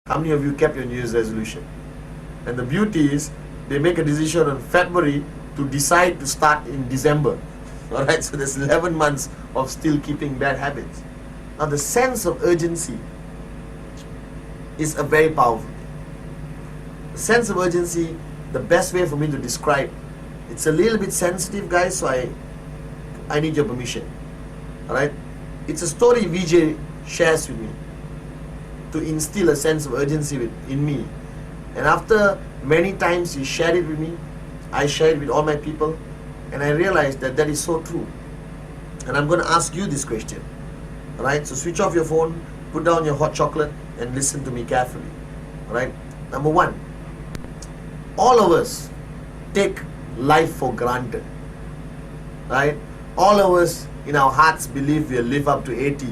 How many of you kept your New Year's resolution? And the beauty is, they make a decision on February to decide to start in December. Alright, so there's 11 months of still keeping bad habits. Now the sense of urgency is a very powerful thing. The sense of urgency, the best way for me to describe, it's a little bit sensitive, guys, so I need your permission. Alright? It's a story VJ shares with me to instill a sense of urgency in me. And after many times he shared it with me, I shared it with all my people, and I realized that that is so true. And I'm going to ask you this question. Alright? So switch off your phone, put down your hot chocolate, and listen to me carefully. Alright? Number one, all of us take life for granted. Right? All of us in our hearts believe we'll live up to 80.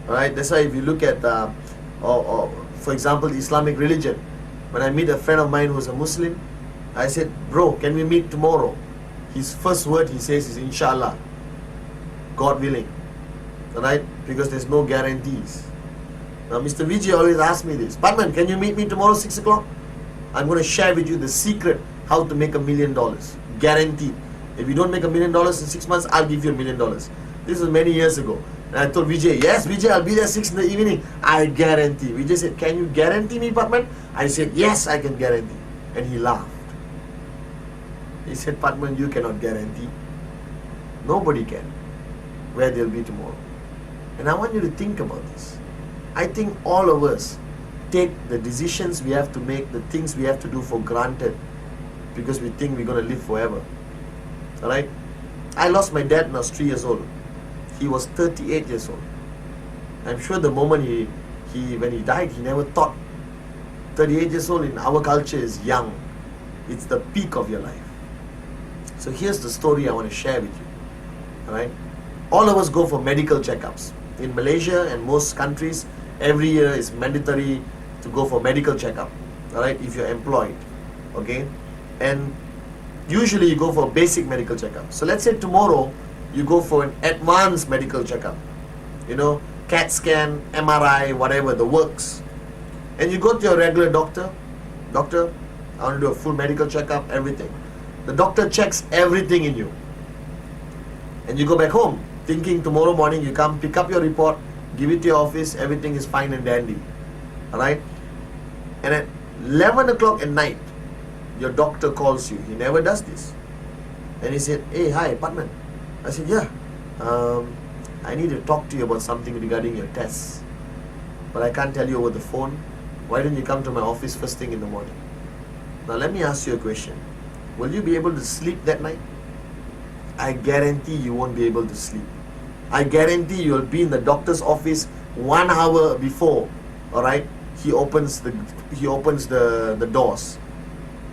Alright? That's why if you look at, for example, the Islamic religion, when I meet a friend of mine who's a Muslim, I said, bro, can we meet tomorrow? His first word he says is inshallah, God willing. Alright? Because there's no guarantees. Now Mr. Vijay always asks me this, Padman, can you meet me tomorrow 6 o'clock? I'm going to share with you the secret how to make $1 million. Guaranteed. If you don't make $1 million in 6 months, I'll give you $1 million. This was many years ago. And I told Vijay, yes Vijay, I'll be there 6 in the evening. I guarantee. Vijay said, can you guarantee me, Padman? I said, yes, I can guarantee. And he laughed. He said, Padman, you cannot guarantee. Nobody can where they'll be tomorrow. And I want you to think about this. I think all of us take the decisions we have to make, the things we have to do for granted because we think we're going to live forever. Alright? I lost my dad when I was 3 years old. He was 38 years old. I'm sure the moment when he died, he never thought. 38 years old in our culture is young. It's the peak of your life. So here's the story I want to share with you. Alright? All of us go for medical checkups. In Malaysia and most countries, every year is mandatory to go for medical checkup. Alright? If you're employed. Okay? And usually you go for a basic medical checkup. So let's say tomorrow you go for an advanced medical checkup. You know, CAT scan, MRI, whatever, the works. And you go to your regular doctor. Doctor, I want to do a full medical checkup, everything. The doctor checks everything in you. And you go back home thinking tomorrow morning you come, pick up your report, give it to your office, everything is fine and dandy. Alright? And at 11 o'clock at night, your doctor calls you. He never does this. And he said, hey, hi, Padman. I said, yeah. I need to talk to you about something regarding your tests. But I can't tell you over the phone. Why don't you come to my office first thing in the morning? Now let me ask you a question. Will you be able to sleep that night? I guarantee you won't be able to sleep. I guarantee you'll be in the doctor's office 1 hour before. Alright? He opens the doors.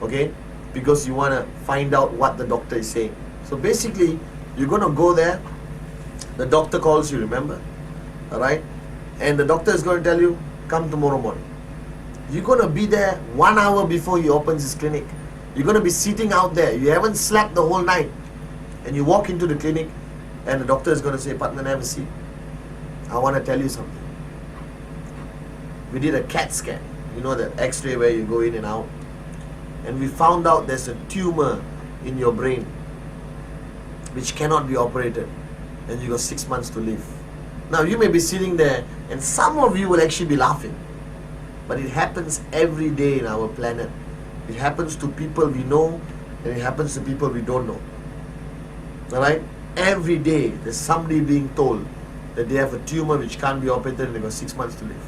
Okay? Because you want to find out what the doctor is saying. So basically, you're going to go there. The doctor calls you, remember? Alright? And the doctor is going to tell you, come tomorrow morning. You're going to be there 1 hour before he opens his clinic. You're going to be sitting out there. You haven't slept the whole night. And you walk into the clinic and the doctor is going to say, Padman, have a seat. I want to tell you something. We did a CAT scan. You know that X-ray where you go in and out. And we found out there's a tumor in your brain which cannot be operated. And you got 6 months to live. Now you may be sitting there and some of you will actually be laughing. But it happens every day in our planet. It happens to people we know and it happens to people we don't know. Alright? Every day there's somebody being told that they have a tumor which can't be operated and they've got 6 months to live.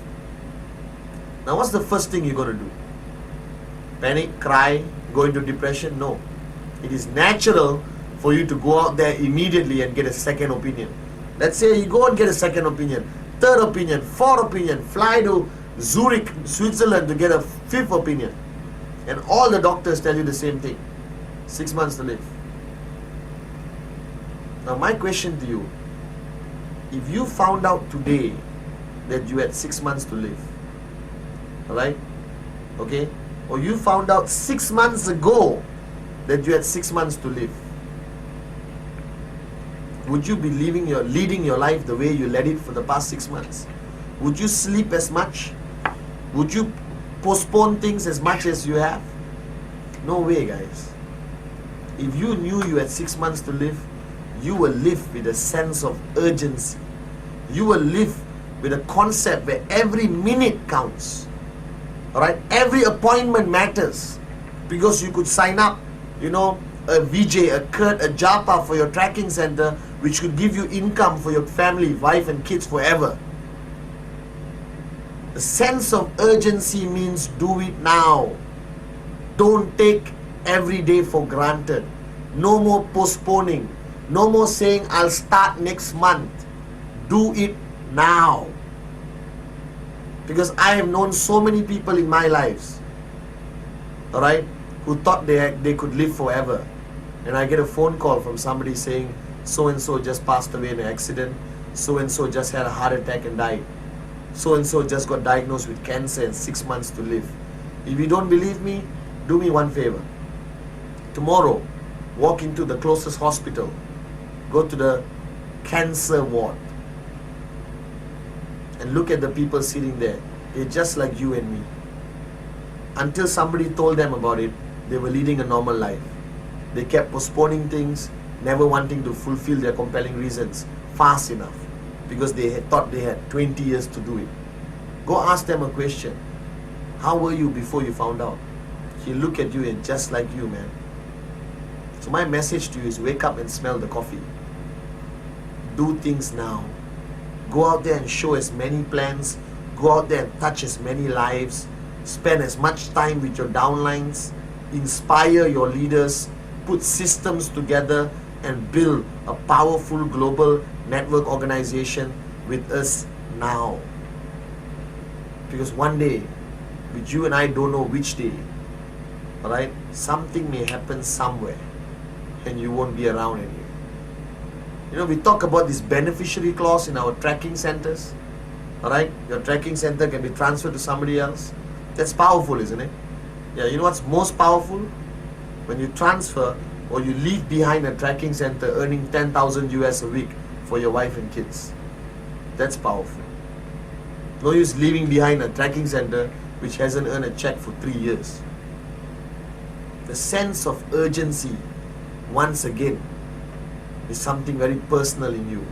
Now what's the first thing you're going to do? Panic, cry, go into depression? No. It is natural for you to go out there immediately and get a second opinion. Let's say you go and get a second opinion, third opinion, fourth opinion, fly to Zurich, Switzerland to get a fifth opinion. And all the doctors tell you the same thing. 6 months to live. Now my question to you, if you found out today that you had 6 months to live, alright, okay, or you found out 6 months ago that you had 6 months to live, would you be leading your life the way you led it for the past 6 months? Would you sleep as much? Would you postpone things as much as you have? No way, guys. If you knew you had 6 months to live, you will live with a sense of urgency. You will live with a concept where every minute counts. Alright? Every appointment matters. Because you could sign up, a VJ, a Kurt, a Japa for your tracking center, which could give you income for your family, wife and kids forever. The sense of urgency means do it now. Don't take every day for granted. No more postponing. No more saying I'll start next month. Do it now. Because I have known so many people in my lives, alright, who thought they could live forever. And I get a phone call from somebody saying, so-and-so just passed away in an accident. So-and-so just had a heart attack and died. So-and-so just got diagnosed with cancer and 6 months to live. If you don't believe me, do me one favor. Tomorrow, walk into the closest hospital. Go to the cancer ward. And look at the people sitting there. They're just like you and me. Until somebody told them about it, they were leading a normal life. They kept postponing things, never wanting to fulfill their compelling reasons fast enough, because they had thought they had 20 years to do it. Go ask them a question. How were you before you found out? He'll look at you and just like you, man. So my message to you is wake up and smell the coffee. Do things now. Go out there and show as many plans. Go out there and touch as many lives. Spend as much time with your downlines. Inspire your leaders. Put systems together and build a powerful global network organization with us now. Because one day, which you and I don't know which day, alright, something may happen somewhere and you won't be around anymore. We talk about this beneficiary clause in our tracking centers. Alright, your tracking center can be transferred to somebody else. That's powerful, isn't it? Yeah, you know what's most powerful? When you transfer or you leave behind a tracking center earning 10,000 US a week for your wife and kids. That's powerful. No use leaving behind a tracking center which hasn't earned a check for 3 years. The sense of urgency, once again, is something very personal in you.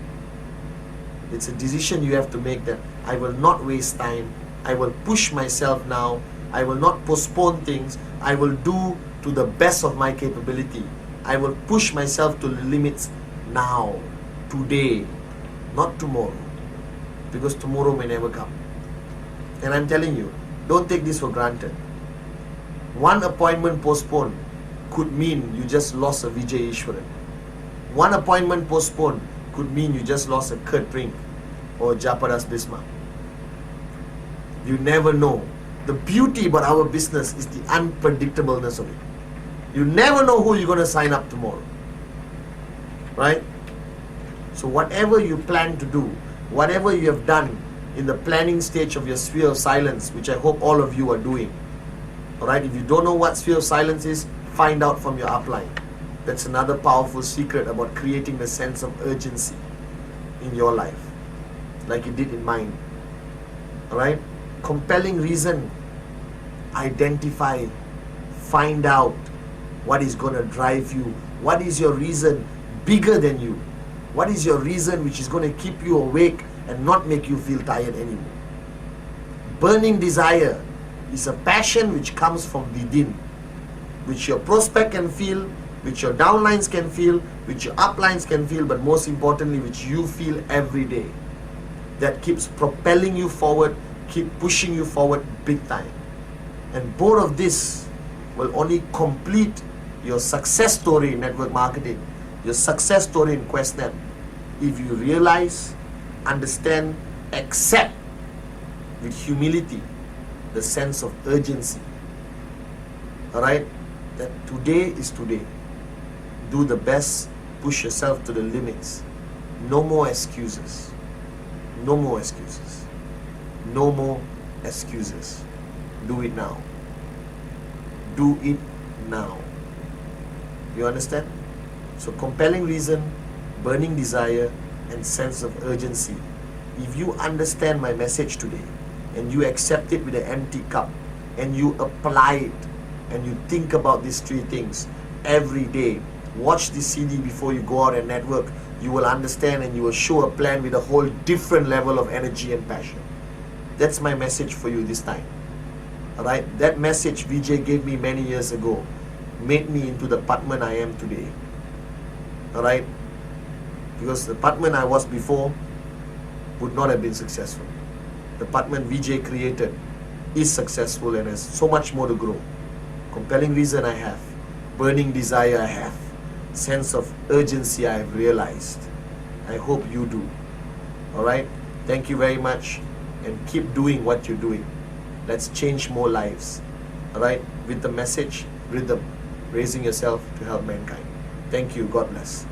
It's a decision you have to make that I will not waste time. I will push myself now. I will not postpone things. I will do to the best of my capability. I will push myself to the limits now, today, not tomorrow. Because tomorrow may never come. And I'm telling you, don't take this for granted. One appointment postponed could mean you just lost a Vijay Ishwaran. One appointment postponed could mean you just lost a Kurt Brink or Japadas Bismarck. You never know. The beauty about our business is the unpredictableness of it. You never know who you're going to sign up tomorrow. Right? So whatever you plan to do, whatever you have done in the planning stage of your sphere of silence, which I hope all of you are doing. Alright, if you don't know what sphere of silence is, find out from your upline. That's another powerful secret about creating the sense of urgency in your life, like it did in mine. Alright? Compelling reason. Identify, find out what is going to drive you. What is your reason bigger than you? What is your reason which is going to keep you awake and not make you feel tired anymore? Burning desire is a passion which comes from within, which your prospect can feel, which your downlines can feel, which your uplines can feel, but most importantly, which you feel every day. That keeps propelling you forward, keep pushing you forward big time. And both of this will only complete your success story in network marketing, your success story in QuestNet, if you realize, understand, accept with humility the sense of urgency. Alright? That today is today. Do the best, push yourself to the limits. No more excuses. No more excuses. No more excuses. Do it now. Do it now. You understand? So compelling reason, burning desire, and sense of urgency. If you understand my message today, and you accept it with an empty cup, and you apply it, and you think about these three things every day. Watch this CD before you go out and network. You will understand, and you will show a plan with a whole different level of energy and passion. That's my message for you this time. Alright, that message Vijay gave me many years ago made me into the Patman I am today. Alright, because the Patman I was before would not have been successful. The Patman Vijay created is successful and has so much more to grow. Compelling reason I have, burning desire I have, sense of urgency I have realized. I hope you do. Alright, thank you very much, and keep doing what you're doing. Let's change more lives. Alright, with the message, rhythm, raising yourself to help mankind. Thank you. God bless.